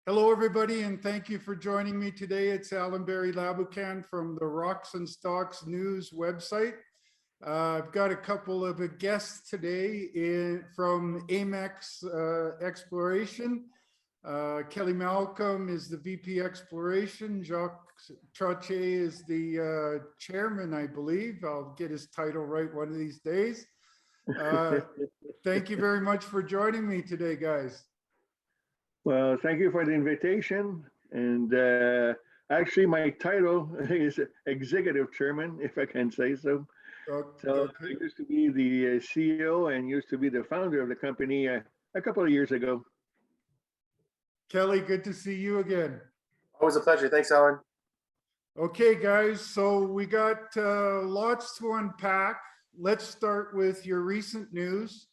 Hello, everybody, and thank you for joining me today. It's Alan Barry Labucan from the Rocks and Stocks News website. I've got a couple of guests today from Amex Exploration. Kelly Malcolm is the VP Exploration. Jacques Trottier is the chairman, I believe. I'll get his title right one of these days. Thank you very much for joining me today, guys. Well, thank you for the invitation. And actually, my title is Executive Chairman, if I can say so. So I used to be the CEO and used to be the founder of the company a couple of years ago. Kelly, good to see you again. Always a pleasure. Thanks, Alan. Okay, guys, so we got lots to unpack. Let's start with your recent news.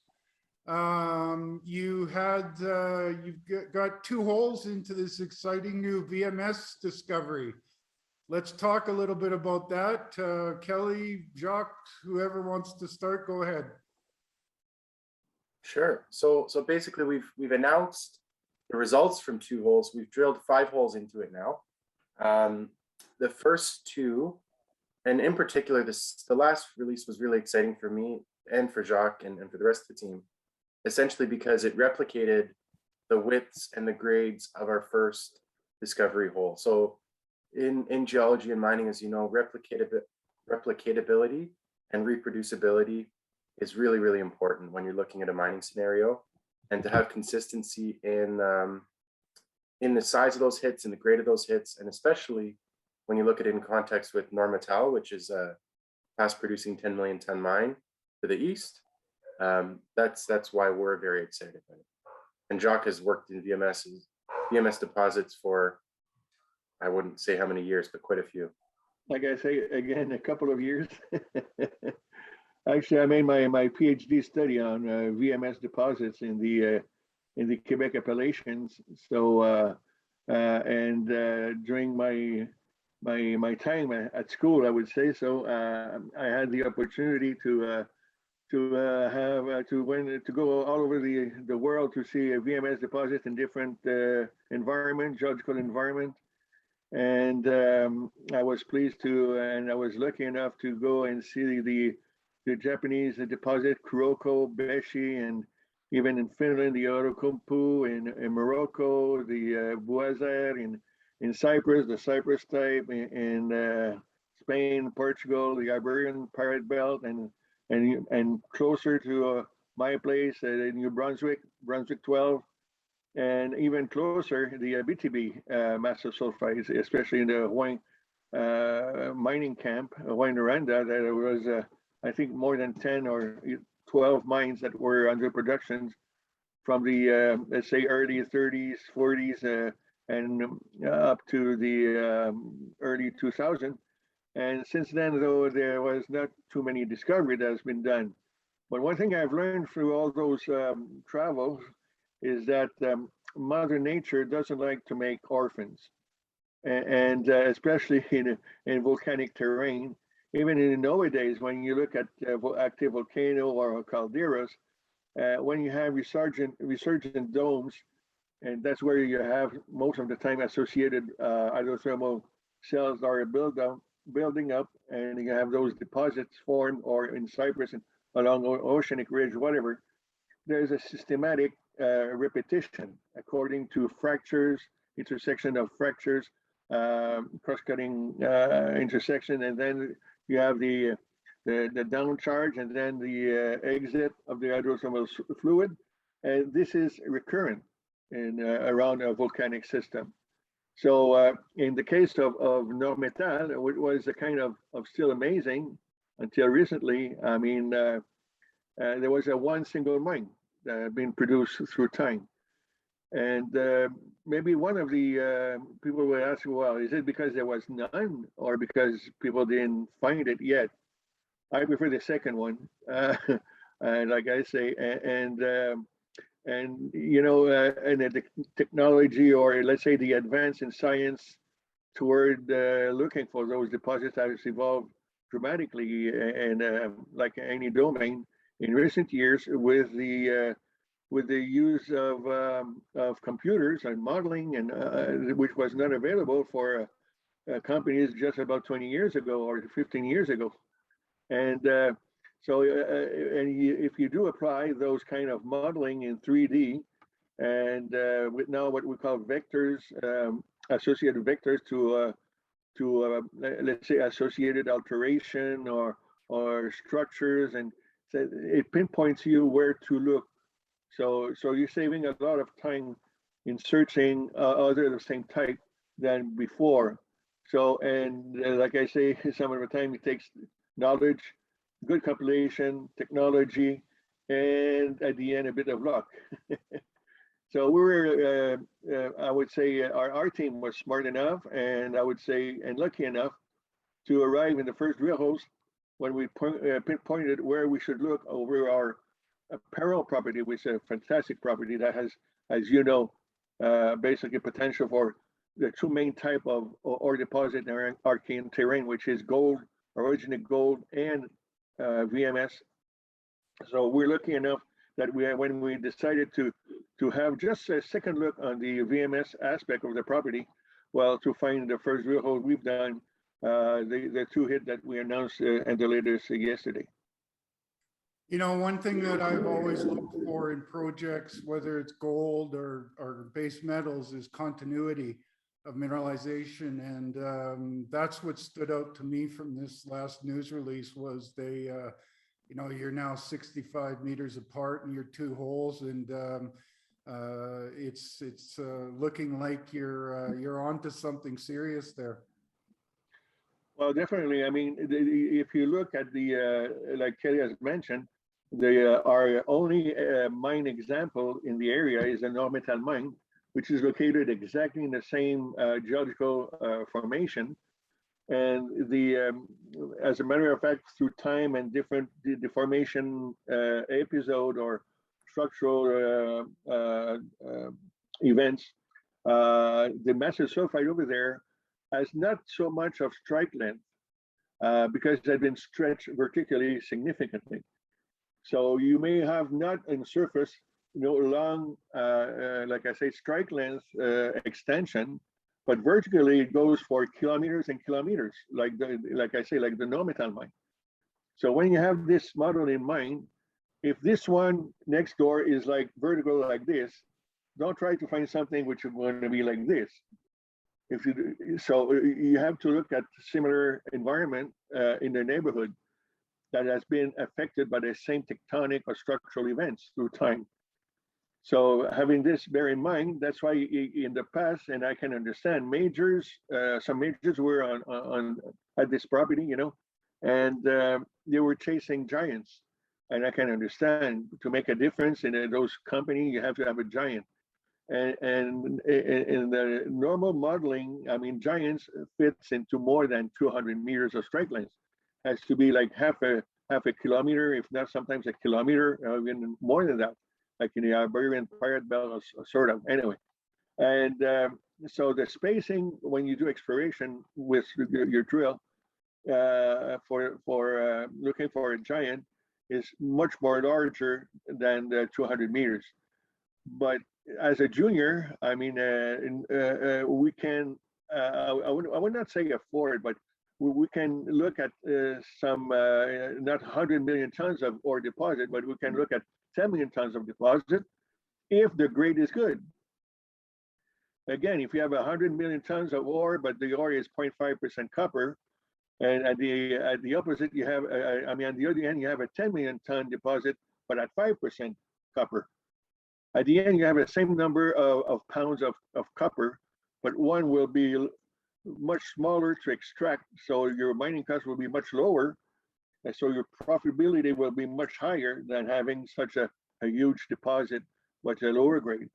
You've got 2 holes into this exciting new VMS discovery. Let's talk a little bit about that. Kelly, Jacques, whoever wants to start, go ahead. Sure. So basically, we've announced the results from 2 holes. We've drilled 5 holes into it now. The first 2, and in particular, the last release was really exciting for me and for Jacques and for the rest of the team. Essentially because it replicated the widths and the grades of our first discovery hole. So in geology and mining, as you know, replicatability and reproducibility is really, really important when you're looking at a mining scenario. And to have consistency in the size of those hits and the grade of those hits, and especially when you look at it in context with Normetal, which is a past producing 10 million ton mine to the east. That's why we're very excited about it. And Jacques has worked in VMS deposits for, I wouldn't say how many years, but quite a few. Like I say, again, a couple of years. Actually, I made my PhD study on VMS deposits in the Quebec Appalachians. So, during my time at school, I would say so, I had the opportunity to go all over the world to see a VMS deposit in different geological environment. And I was pleased to, and I was lucky enough to go and see the Japanese deposit, Kuroko, Beshi, and even in Finland, the Outokumpu, in Morocco, the Buazer, in Cyprus, the Cyprus type, in Spain, Portugal, the Iberian Pirate Belt, and closer to my place in New Brunswick, Brunswick 12, and even closer, the BTB massive sulfides, especially in the Hawaiian mining camp, Hawaiian Noranda, that was, I think, more than 10 or 12 mines that were under production from the, let's say, early 30s, 40s, and up to the early 2000s. And since then, though, there was not too many discoveries that has been done. But one thing I've learned through all those travels is that Mother Nature doesn't like to make orphans. And especially in volcanic terrain, even in nowadays, when you look at active volcano or calderas, when you have resurgent domes, and that's where you have most of the time associated hydrothermal cells that are building up, and you have those deposits formed, or in Cyprus and along oceanic ridge, whatever. There's a systematic repetition according to fractures, intersection of fractures, cross-cutting intersection, and then you have the downcharge, and then the exit of the hydrothermal fluid, and this is recurrent in around a volcanic system. So in the case of Normetal, it was a kind of still amazing until recently. I mean, there was one single mine that had been produced through time. And maybe one of the people will ask, well, is it because there was none or because people didn't find it yet? I prefer the second one, like I say, and you know, and the technology, or let's say the advance in science toward looking for those deposits has evolved dramatically, and like any domain in recent years with the with the use of computers and modeling, and which was not available for companies just about 20 years ago or 15 years ago. And if you do apply those kind of modeling in 3D, and with now what we call vectors, associated vectors to let's say associated alteration or structures, and so it pinpoints you where to look. So you're saving a lot of time in searching other of the same type than before. So, and like I say, some of the time it takes knowledge, good compilation, technology, and at the end, a bit of luck. So we were, I would say our team was smart enough, and I would say, and lucky enough to arrive in the first drill holes when we pinpointed where we should look over our parallel property, which is a fantastic property that has, as you know, basically potential for the two main type of ore deposit in our Archean terrain, which is gold, orogenic gold, and VMS. So we're lucky enough that when we decided to have just a second look on the VMS aspect of the property, well, to find the first drill hole we've done, the two hit that we announced and the latest yesterday. You know, one thing that I've always looked for in projects, whether it's gold or base metals, is continuity of mineralization. And that's what stood out to me from this last news release was they, you know, you're now 65 meters apart in your two holes, and it's looking like you're onto something serious there. Well, definitely. I mean, if you look at the, like Kelly has mentioned, our only mine example in the area is the Normetal mine, which is located exactly in the same geological formation. And as a matter of fact, through time and different deformation episode or structural events, the massive sulfide over there has not so much of strike length because it had been stretched vertically significantly. So you may have not in surface, you know, long, like I say, strike length extension, but vertically it goes for kilometers and kilometers, like I say, like the Normetal mine. So when you have this model in mind, if this one next door is like vertical like this, don't try to find something which is going to be like this. So you have to look at similar environment in the neighborhood that has been affected by the same tectonic or structural events through time. So having this bear in mind, that's why in the past, and I can understand majors, some majors were on at this property, you know, and they were chasing giants. And I can understand to make a difference in those companies, you have to have a giant. And in the normal modeling, I mean, giants fits into more than 200 meters of strike length. Has to be like half a kilometer, if not sometimes a kilometer, even more than that, like in the Iberian Pirate Belt, sort of. Anyway, and so the spacing when you do exploration with your drill for looking for a giant is much more larger than the 200 meters. But as a junior, I mean, we can. I would not say afford, but we can look at some not 100 million tons of ore deposit, but we can look at 10 million tons of deposit if the grade is good. Again, if you have 100 million tons of ore, but the ore is 0.5% copper, and at the opposite, you have, I mean, on the other end, you have a 10 million ton deposit, but at 5% copper. At the end, you have the same number of pounds of copper, but one will be much smaller to extract, so your mining cost will be much lower, and so your profitability will be much higher than having such a huge deposit, but a lower grade,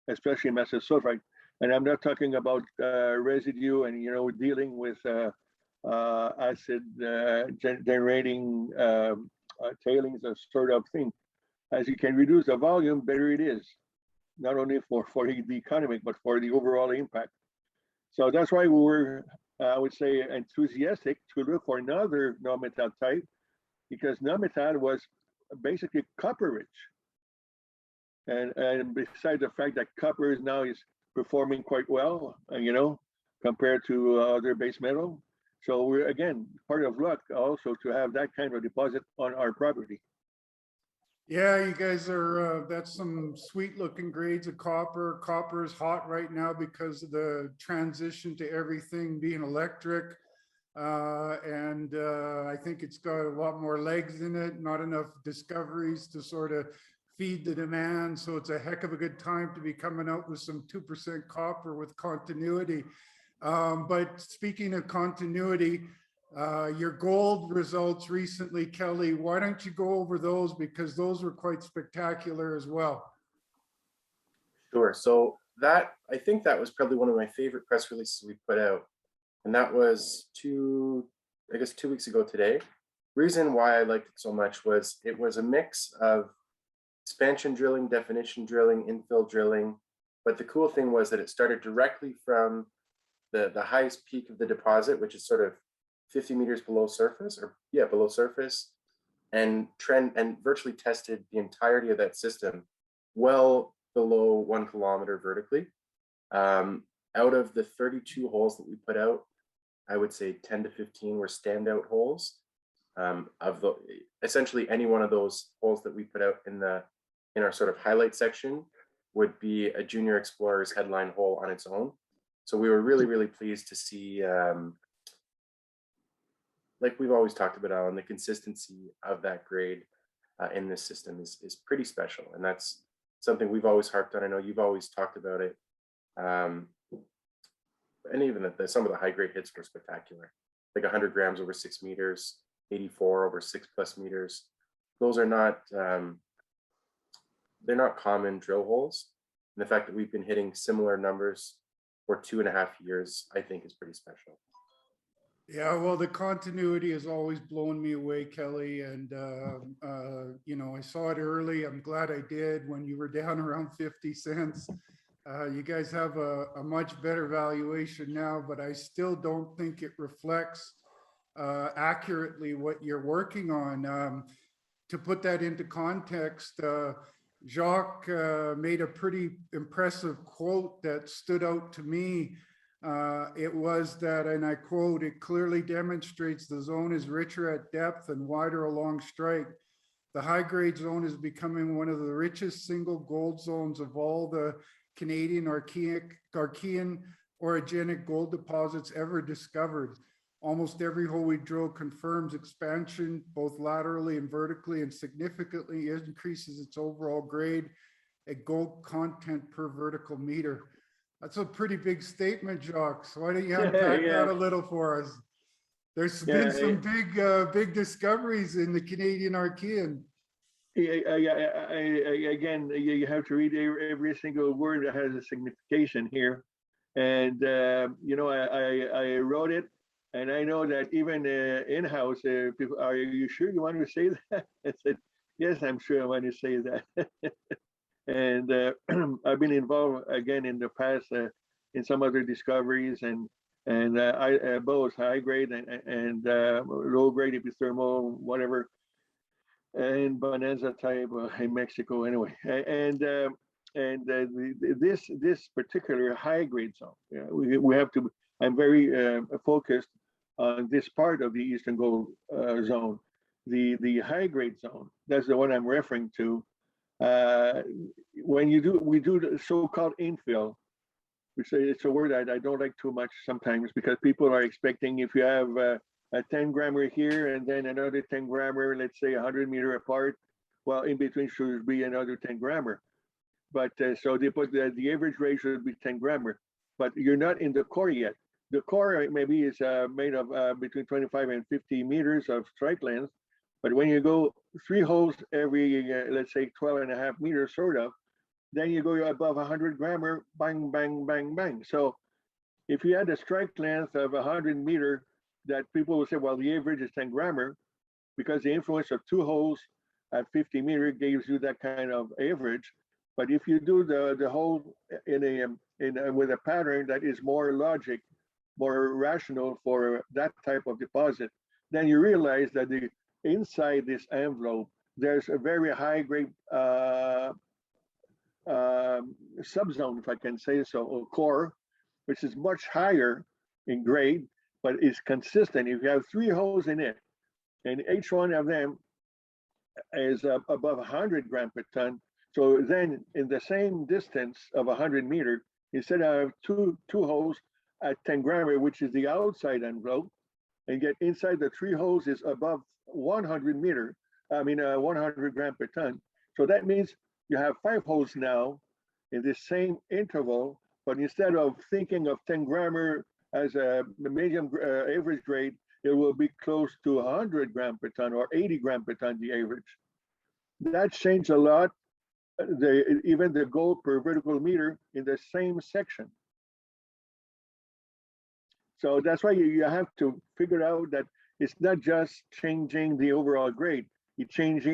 especially massive sulfide. And I'm not talking about residue and, you know, dealing with acid generating tailings, a sort of thing. As you can reduce the volume, better it is, not only for the economic, but for the overall impact. So that's why we were, I would say, enthusiastic to look for another non-metal type, because non-metal was basically copper rich. And besides the fact that copper is now is performing quite well, compared to other base metal. So we're again part of luck also to have that kind of deposit on our property. Yeah, you guys are, that's some sweet looking grades of copper. Copper is hot right now because of the transition to everything being electric. I think it's got a lot more legs in it, not enough discoveries to sort of feed the demand. So it's a heck of a good time to be coming out with some 2% copper with continuity. But speaking of continuity, your gold results recently, Kelly, why don't you go over those, because those were quite spectacular as well. Sure. So that, I think that was probably one of my favorite press releases we put out. And that was 2 weeks ago today. Reason why I liked it so much was it was a mix of expansion drilling, definition drilling, infill drilling. But the cool thing was that it started directly from the highest peak of the deposit, which is sort of 50 meters below surface, below surface, and virtually tested the entirety of that system well below 1 kilometer vertically. Out of the 32 holes that we put out, I would say 10 to 15 were standout holes. Essentially any one of those holes that we put out in our sort of highlight section would be a junior explorer's headline hole on its own. So we were really, really pleased to see, like we've always talked about, Alan, the consistency of that grade in this system is pretty special. And that's something we've always harped on. I know you've always talked about it. And even some of the high grade hits were spectacular, like 100 grams over 6 meters, 84 over 6+ meters. Those are not, they're not common drill holes. And the fact that we've been hitting similar numbers for 2.5 years, I think is pretty special. Yeah, well, the continuity has always blown me away, Kelly. And, I saw it early. I'm glad I did when you were down around 50 cents. You guys have a much better valuation now, but I still don't think it reflects accurately what you're working on. To put that into context, Jacques made a pretty impressive quote that stood out to me. It was that, and I quote, "It clearly demonstrates the zone is richer at depth and wider along strike. The high-grade zone is becoming one of the richest single gold zones of all the Canadian Archean orogenic gold deposits ever discovered. Almost every hole we drill confirms expansion, both laterally and vertically, and significantly increases its overall grade at gold content per vertical meter." That's a pretty big statement, Jacques. So why don't you unpack that a little for us? There's been some big discoveries in the Canadian Archean. Again, you have to read every single word that has a signification here. And, I wrote it, and I know that even in-house, people, are you sure you want to say that? I said, yes, I'm sure I want to say that. And I've been involved again in the past in some other discoveries, and I both high grade and low grade epithermal, whatever, and bonanza type in Mexico anyway. This particular high grade zone, we have to. I'm very focused on this part of the Eastern Gold Zone, the high grade zone. That's the one I'm referring to. We do the so-called infill, which it's a word I don't like too much sometimes, because people are expecting if you have a 10 grammer here and then another 10 grammer, let's say 100 meter apart, well, in between should be another 10 grammer. But so they put the average rate should be 10 grammer, but you're not in the core yet. The core maybe is made of between 25 and 50 meters of strike length. But when you go 3 holes every, let's say 12.5 meters, sort of, then you go above 100 grammer, bang, bang, bang, bang. So if you had a strike length of 100 meter, that people will say, well, the average is 10 grammer, because the influence of 2 holes at 50 meter gives you that kind of average. But if you do the hole with a pattern that is more logic, more rational for that type of deposit, then you realize that inside this envelope, there's a very high grade subzone, if I can say so, or core, which is much higher in grade, but is consistent. If you have 3 holes in it, and each one of them is above 100 gram per ton, so then in the same distance of 100 meters, instead of two holes at 10 gram, which is the outside envelope, and get inside the 3 holes is above 100 meter, 100 gram per ton. So that means you have 5 holes now in the same interval, but instead of thinking of 10 grammer as a medium average grade, it will be close to 100 gram per ton or 80 gram per ton, the average. That changed a lot, even the gold per vertical meter in the same section. So that's why you have to figure out that it's not just changing the overall grade. It changed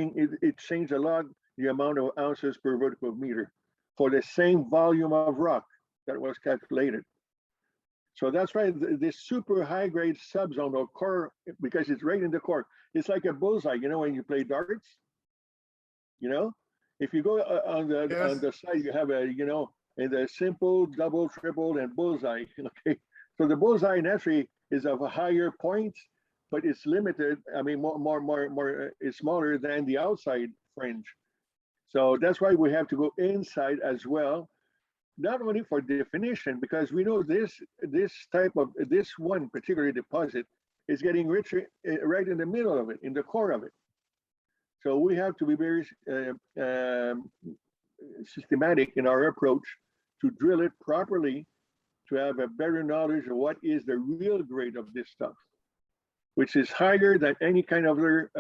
a lot the amount of ounces per vertical meter for the same volume of rock that was calculated. So that's why this super high grade subzone or core, because it's right in the core, it's like a bullseye. You know, when you play darts, you know, if you go on the side, you have in the simple, double, triple, and bullseye. Okay, so the bullseye naturally is of a higher point, but it's limited. I mean, it's smaller than the outside fringe. So that's why we have to go inside as well, not only for definition, because we know this one particular deposit is getting richer right in the middle of it, in the core of it. So we have to be very systematic in our approach to drill it properly, to have a better knowledge of what is the real grade of this stuff, which is higher than any kind of other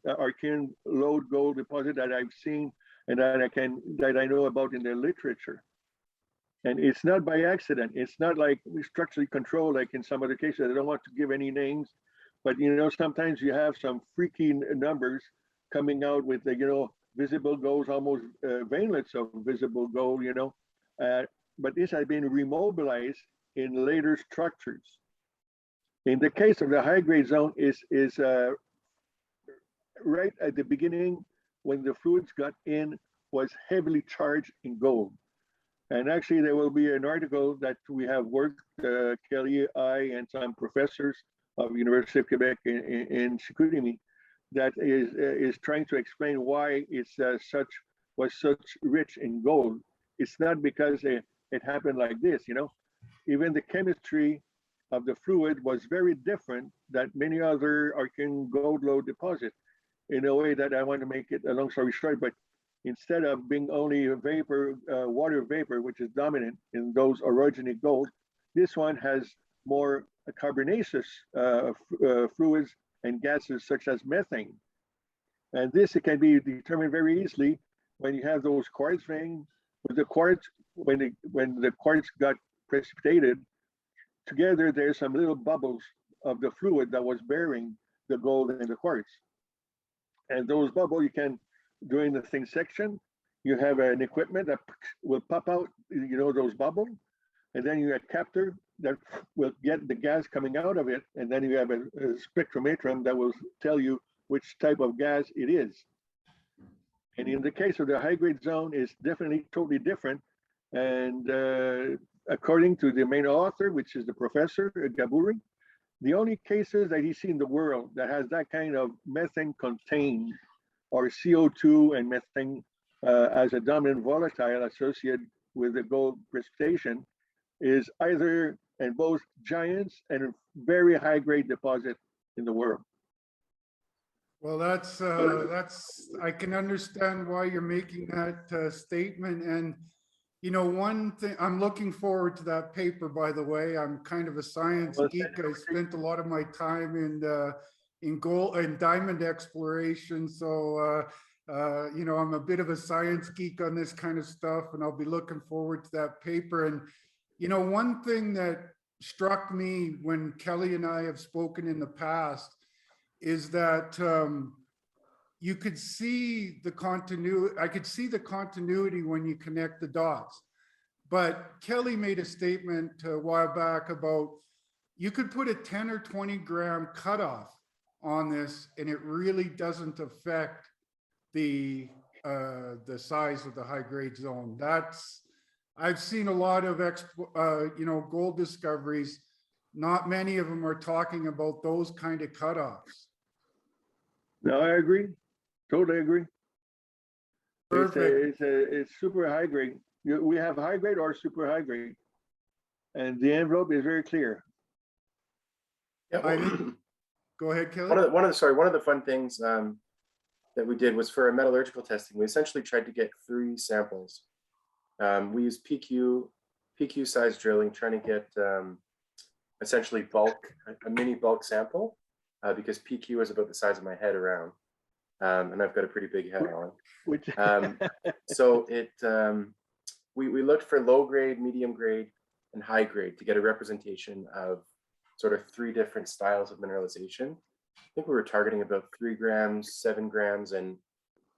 Archean lode gold deposit that I've seen and that I know about in the literature. And it's not by accident. It's not like structurally controlled like in some other cases. I don't want to give any names, but sometimes you have some freaky numbers coming out with the visible golds, almost veinlets of visible gold. But this has been remobilized in later structures. In the case of the high grade zone, is right at the beginning when the fluids got in was heavily charged in gold. And actually, there will be an article that we have worked, Kelly, I, and some professors of University of Quebec in Chicoutimi, that is trying to explain why it's was such rich in gold. It's not because it happened like this, Even the chemistry of the fluid was very different than many other Archean gold lode deposits. In a way that I want to make it a long story short, but instead of being only a vapor, water vapor, which is dominant in those orogenic gold, this one has more carbonaceous fluids and gases such as methane. And this can be determined very easily when you have those quartz veins. With the quartz, when the quartz got precipitated, together there's some little bubbles of the fluid that was bearing the gold and the quartz. And those bubbles you can, during the thin section, you have an equipment that will pop out, those bubbles, and then you have a captor that will get the gas coming out of it, and then you have a spectrometrum that will tell you which type of gas it is. And in the case of the high-grade zone, it's definitely totally different. And according to the main author, which is the professor, Gaburi, the only cases that he's seen in the world that has that kind of methane contained or CO2 and methane as a dominant volatile associated with the gold precipitation is either in both giants and very high grade deposit in the world. Well, that's I can understand why you're making that statement. And one thing, I'm looking forward to that paper, by the way. I'm kind of a science geek. I spent a lot of my time in gold and diamond exploration. So, I'm a bit of a science geek on this kind of stuff, and I'll be looking forward to that paper. And, one thing that struck me when Kelly and I have spoken in the past is that you could see the continuity. I could see the continuity when you connect the dots. But Kelly made a statement a while back about you could put a 10 or 20 gram cutoff on this, and it really doesn't affect the the size of the high grade zone. I've seen a lot of gold discoveries. Not many of them are talking about those kind of cutoffs. No, I agree. Totally agree. Perfect. It's super high grade. We have high grade or super high grade, and the envelope is very clear. Yeah, I well, think, go ahead, Kelly. one of the fun things that we did was for our metallurgical testing. We essentially tried to get 3 samples. We used PQ size drilling, trying to get essentially a mini bulk sample, because PQ is about the size of my head around, and I've got a pretty big head on. Which So we looked for low grade, medium grade, and high grade to get a representation of sort of 3 different styles of mineralization. I think we were targeting about 3 grams, 7 grams, and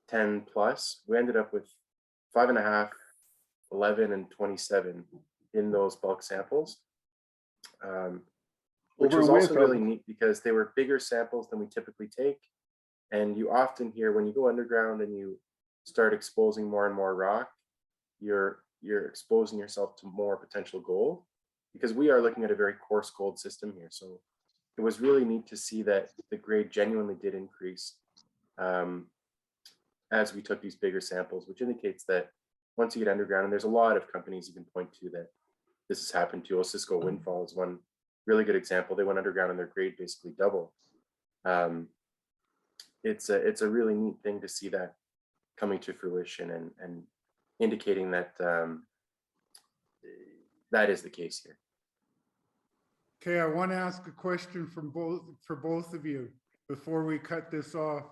10 plus. We ended up with 5.5, 11, and 27 in those bulk samples, which was also really neat because they were bigger samples than we typically take. And you often hear when you go underground and you start exposing more and more rock, you're exposing yourself to more potential gold, because we are looking at a very coarse gold system here. So it was really neat to see that the grade genuinely did increase as we took these bigger samples, which indicates that once you get underground, and there's a lot of companies you can point to that this has happened to. Osisko Windfall is one really good example. They went underground and their grade basically doubled. It's a really neat thing to see that coming to fruition and indicating that that is the case here. Okay, I want to ask a question for both of you before we cut this off.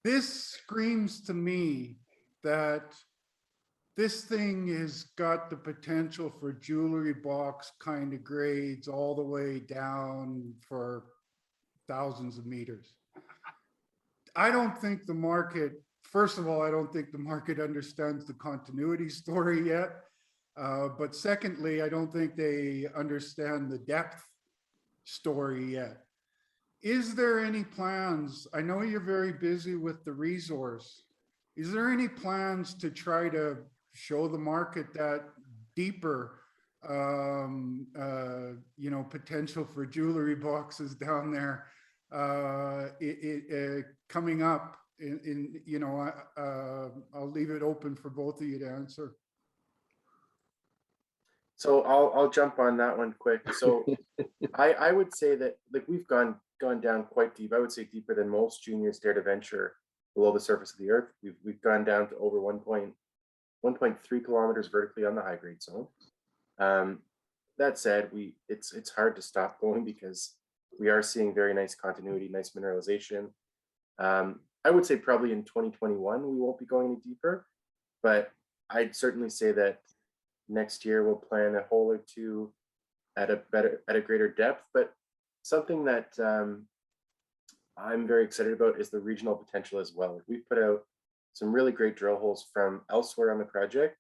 This screams to me that this thing has got the potential for jewelry box kind of grades all the way down for thousands of meters. I don't think the market, first of all, I don't think the market understands the continuity story yet. But secondly, I don't think they understand the depth story yet. Is there any plans? I know you're very busy with the resource. Is there any plans to try to show the market that deeper, potential for jewelry boxes down there coming up? I'll leave it open for both of you to answer. So I'll jump on that one quick. So I would say that like we've gone down quite deep. I would say deeper than most juniors dare to venture below the surface of the earth. We've gone down to over 1.3 kilometers vertically on the high grade zone. That said, it's hard to stop going because we are seeing very nice continuity, nice mineralization. I would say probably in 2021 we won't be going any deeper, but I'd certainly say that next year we'll plan a hole or 2 at a greater depth. But something that I'm very excited about is the regional potential as well. We've put out some really great drill holes from elsewhere on the project,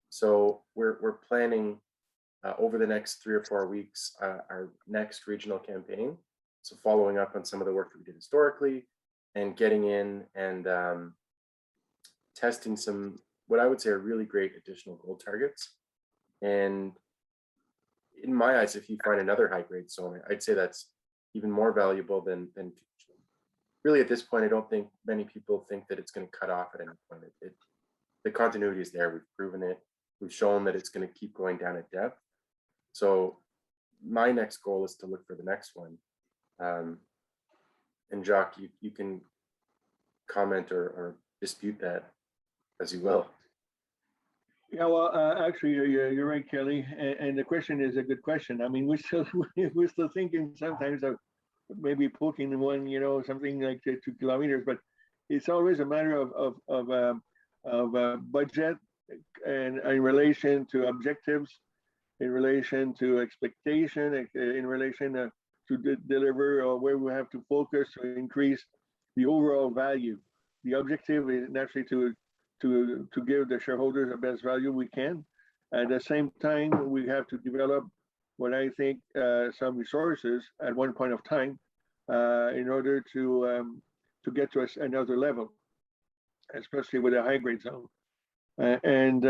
so we're planning over the next 3 or 4 weeks our next regional campaign. So following up on some of the work that we did historically and getting in and testing some what I would say are really great additional gold targets. And in my eyes, if you find another high grade zone, I'd say that's even more valuable than really at this point. I don't think many people think that it's going to cut off at any point. The continuity is there. We've proven it. We've shown that it's going to keep going down at depth. So my next goal is to look for the next one. And Jacques, you can comment or dispute that as you will. Yeah, well, actually, you're right, Kelly. And the question is a good question. I mean, we're still thinking sometimes of maybe poking one, something like 2 kilometers, but it's always a matter of budget and in relation to objectives, in relation to expectation, in relation to deliver where we have to focus to increase the overall value. The objective is naturally to give the shareholders the best value we can. At the same time, we have to develop what I think some resources at one point of time in order to to get to another level, especially with a high grade zone. I'm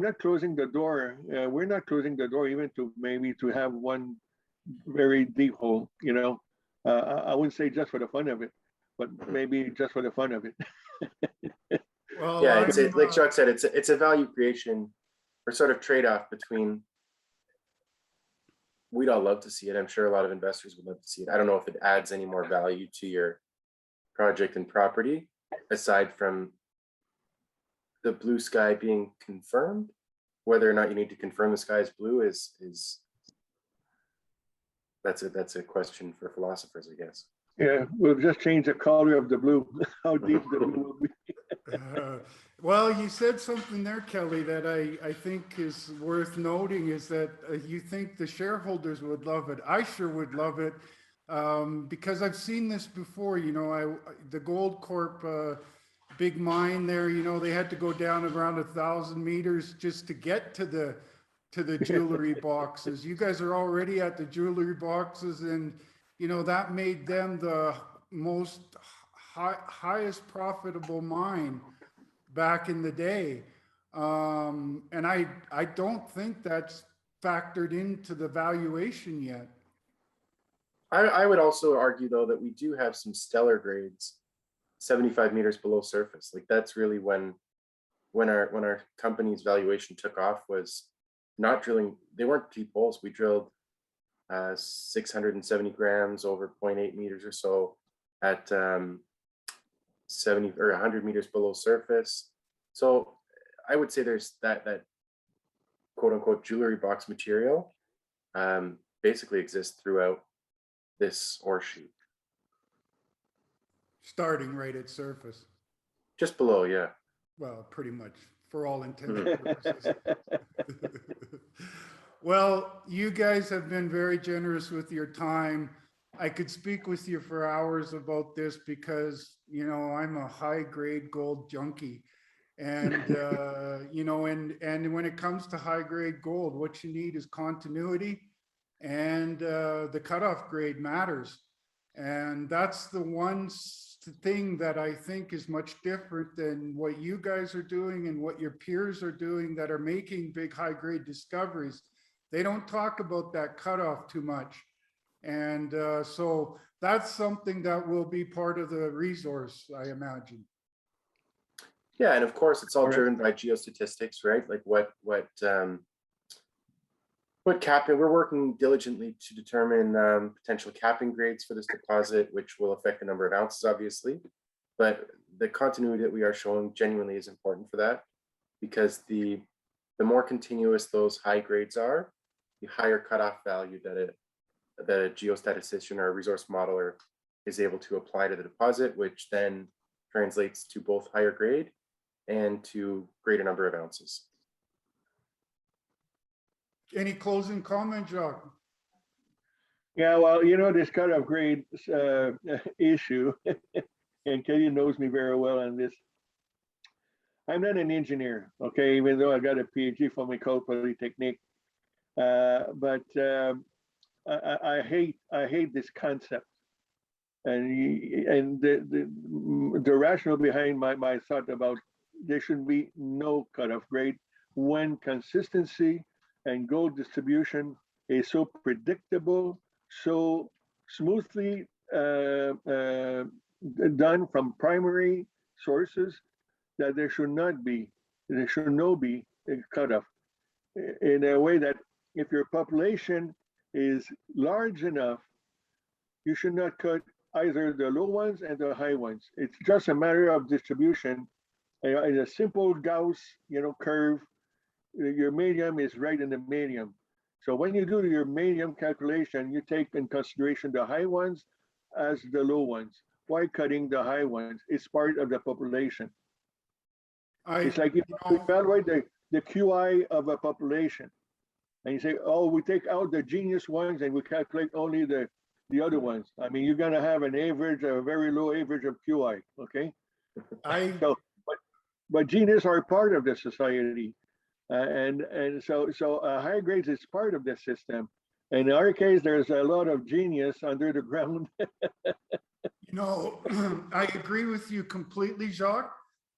not closing the door. We're not closing the door even to maybe to have one very deep hole. I wouldn't say just for the fun of it, but maybe just for the fun of it. Well, Yeah, I'm, like Chuck said, it's a value creation or sort of trade-off between. We'd all love to see it. I'm sure a lot of investors would love to see it. I don't know if it adds any more value to your project and property aside from the blue sky being confirmed. Whether or not you need to confirm the sky is blue is that's a question for philosophers, I guess. Yeah, we'll just change the color of the blue, how deep the blue will be. well, you said something there, Kelly, that I think is worth noting is that you think the shareholders would love it. I sure would love it because I've seen this before. The Gold Corp big mine there. They had to go down around 1,000 meters just to get to the jewelry boxes. You guys are already at the jewelry boxes, and that made them the most highest profitable mine back in the day. And I don't think that's factored into the valuation yet. I would also argue though that we do have some stellar grades 75 meters below surface. Like that's really when our company's valuation took off, was not drilling. They weren't deep holes. We drilled 670 grams over 0.8 meters or so at 70 or 100 meters below surface. So I would say there's that quote unquote jewelry box material basically exists throughout this ore shoot. Starting right at surface. Just below, yeah. Well, pretty much for all intents and purposes. Well, you guys have been very generous with your time. I could speak with you for hours about this because, I'm a high grade gold junkie. And, and when it comes to high grade gold, what you need is continuity, and the cutoff grade matters. And that's the one thing that I think is much different than what you guys are doing and what your peers are doing that are making big high grade discoveries. They don't talk about that cutoff too much. And so that's something that will be part of the resource, I imagine. Yeah, and of course it's all driven by geostatistics, right? Like what capping, we're working diligently to determine potential capping grades for this deposit, which will affect the number of ounces, obviously. But the continuity that we are showing genuinely is important for that, because the more continuous those high grades are, the higher cutoff value that a geostatistician or a resource modeler is able to apply to the deposit, which then translates to both higher grade and to greater number of ounces. Any closing comment, Jacques? Yeah, well, this cutoff grade issue, and Kelly knows me very well on this. I'm not an engineer, okay, even though I got a PhD from École Polytechnique. But I hate this concept, and the rationale behind my thought about there should be no cutoff grade when consistency and gold distribution is so predictable, so smoothly done from primary sources, that there should not be a cutoff, in a way that if your population is large enough, you should not cut either the low ones and the high ones. It's just a matter of distribution. In a simple Gauss, curve, your medium is right in the medium. So when you do your medium calculation, you take in consideration the high ones as the low ones. Why cutting the high ones? It's part of the population. It's like you evaluate the QI of a population, and you say, oh, we take out the genius ones and we calculate only the other ones. I mean, you're gonna have an average, a very low average of QI, okay? But genius are part of the society. And so high grades is part of the system, In our case, there's a lot of genius under the ground. You know, I agree with you completely, Jacques,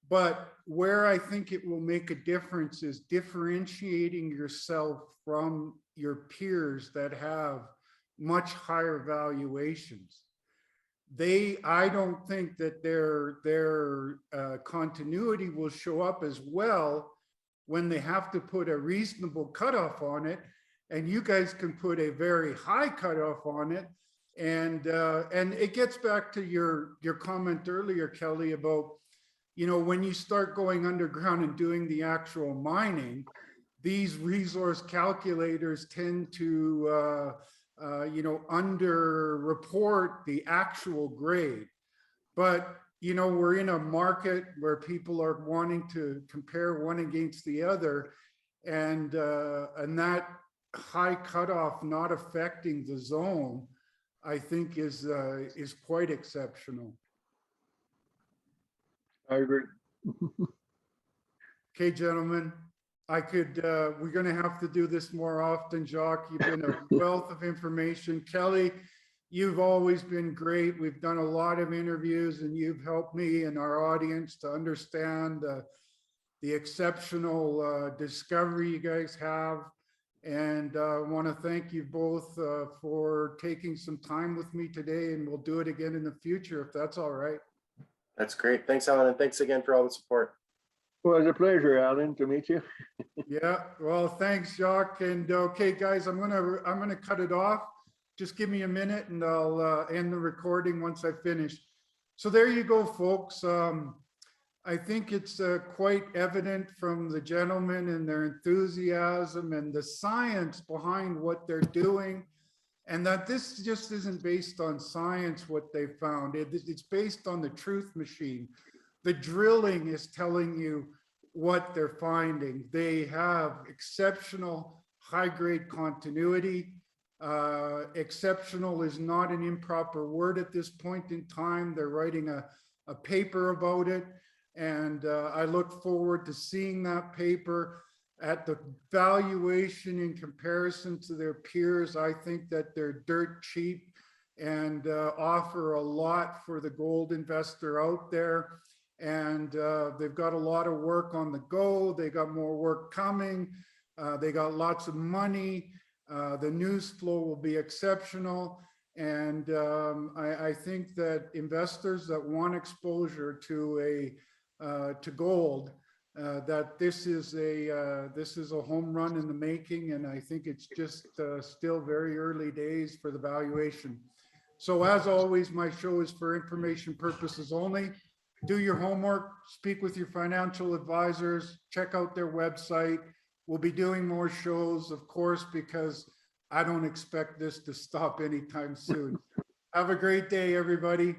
but where I think it will make a difference is differentiating yourself from your peers that have much higher valuations. I don't think that their continuity will show up as well when they have to put a reasonable cutoff on it, and you guys can put a very high cutoff on it. And it gets back to your comment earlier, Kelly, about, you know, when you start going underground and doing the actual mining, these resource calculators tend to you know, under report the actual grade. But, you know, we're in a market where people are wanting to compare one against the other, and that high cutoff not affecting the zone, I think is quite exceptional. I agree. Okay, gentlemen, we're gonna have to do this more often. Jacques, you've been a wealth of information. Kelly, you've always been great. We've done a lot of interviews and you've helped me and our audience to understand the exceptional discovery you guys have. And I want to thank you both for taking some time with me today, and we'll do it again in the future if that's all right. That's great. Thanks, Alan, and thanks again for all the support. Well, it's a pleasure, Alan, to meet you. Yeah, well, thanks, Jacques. And okay, guys, I'm gonna cut it off. Just give me a minute and I'll end the recording once I finish. So there you go, folks. I think it's quite evident from the gentlemen and their enthusiasm and the science behind what they're doing, and that this just isn't based on science, what they found. It's based on the truth machine. The drilling is telling you what they're finding. They have exceptional high-grade continuity. Exceptional is not an improper word at this point in time. They're writing a paper about it. And I look forward to seeing that paper. At the valuation in comparison to their peers, I think that they're dirt cheap and offer a lot for the gold investor out there. And they've got a lot of work on the go. They got more work coming. They got lots of money. The news flow will be exceptional. And I think that investors that want exposure to gold, that this is a home run in the making, and I think it's just still very early days for the valuation. So as always, my show is for information purposes only. Do your homework, speak with your financial advisors, check out their website. We'll be doing more shows, of course, because I don't expect this to stop anytime soon. Have a great day, everybody.